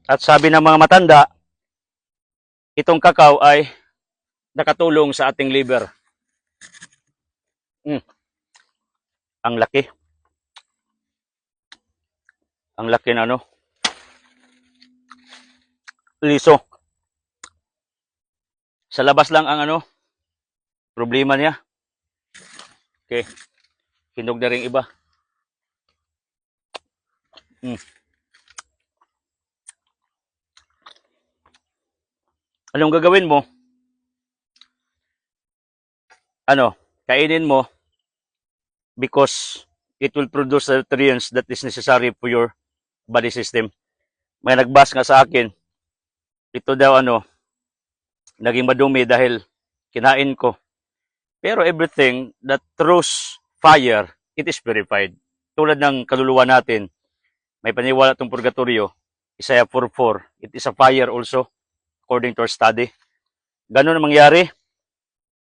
At sabi ng mga matanda, itong kakao ay nakatulong sa ating liver. Mm, ang laki. Ang laki na ano. Liso. Sa labas lang ang ano, problema niya. Okay. Hinog na rin iba. Mm. Anong gagawin mo? Kainin mo because it will produce the nutrients that is necessary for your body system. May nagbas nga sa akin, ito daw naging madumi dahil kinain ko. Pero everything that throws fire, it is purified. Tulad ng kaluluwa natin, may paniwala itong purgatorio, Isaiah 4:4, it is a fire also, according to our study. Ganun ang mangyari.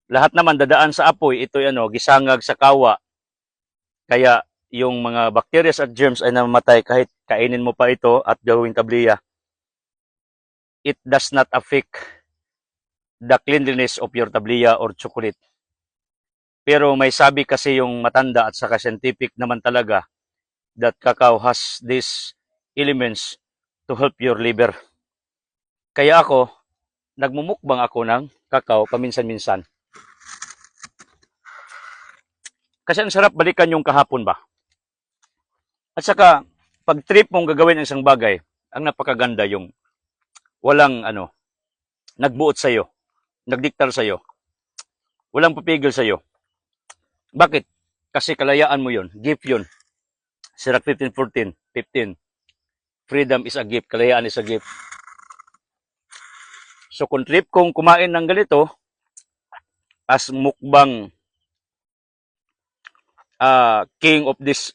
Lahat naman dadaan sa apoy, ito'y gisangag sa kawa. Kaya yung mga bacteria at germs ay namamatay kahit kainin mo pa ito at gawing tabliya. It does not affect the cleanliness of your tabliya or chocolate. Pero may sabi kasi yung matanda at saka scientific naman talaga that cacao has these elements to help your liver. Kaya ako, nagmumukbang ako ng cacao paminsan-minsan. Kasi ang sarap balikan yung kahapon ba. At saka, pag trip mong gagawin ang isang bagay, ang napakaganda yung walang nagbuot sa'yo, nagdiktar sa'yo, walang papigil sa'yo. Bakit? Kasi kalayaan mo yun, gift yun. Sirach 15:14, 15. Freedom is a gift, kalayaan is a gift. So kung trip kong kumain ng ganito, as mukbang king of this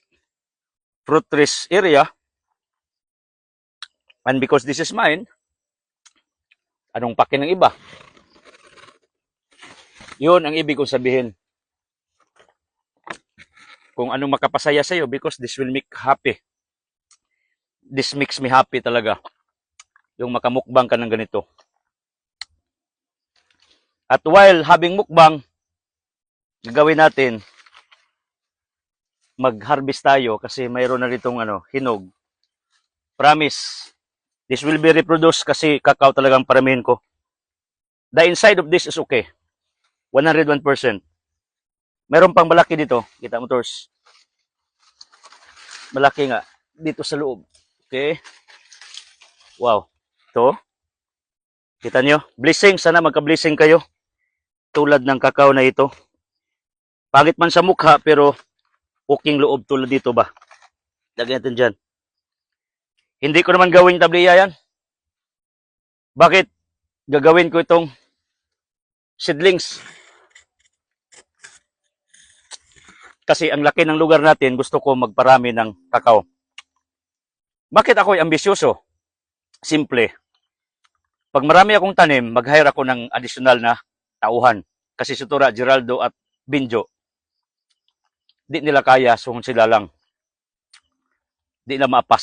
fruit trees area, and because this is mine, anong pake ng iba? Yun ang ibig kong sabihin. Kung anong makapasaya sa'yo, because this will make happy. This makes me happy talaga. Yung makamukbang ka ng ganito. At while having mukbang, gagawin natin, mag-harvest tayo kasi mayroon na ritong hinog. Promise, this will be reproduced kasi cacao talagang paramihin ko. The inside of this is okay. 101%. Mayroon pang malaki dito. Kita mo, Tors? Malaki nga. Dito sa loob. Okay. Wow. Ito. Kita nyo? Blessing. Sana magka-blessing kayo. Tulad ng cacao na ito. Pangit man sa mukha, pero uking loob tulad dito ba? Lagyan natin dyan. Hindi ko naman gawin tabliya yan. Bakit? Gagawin ko itong seedlings. Kasi ang laki ng lugar natin, gusto ko magparami ng cacao. Bakit ako'y ambisyoso? Simple. Pag marami akong tanim, mag-hire ako ng additional na tauhan. Kasi si Tura, Geraldo at Binjo, di nila kaya, so sila lang. Di na maapas.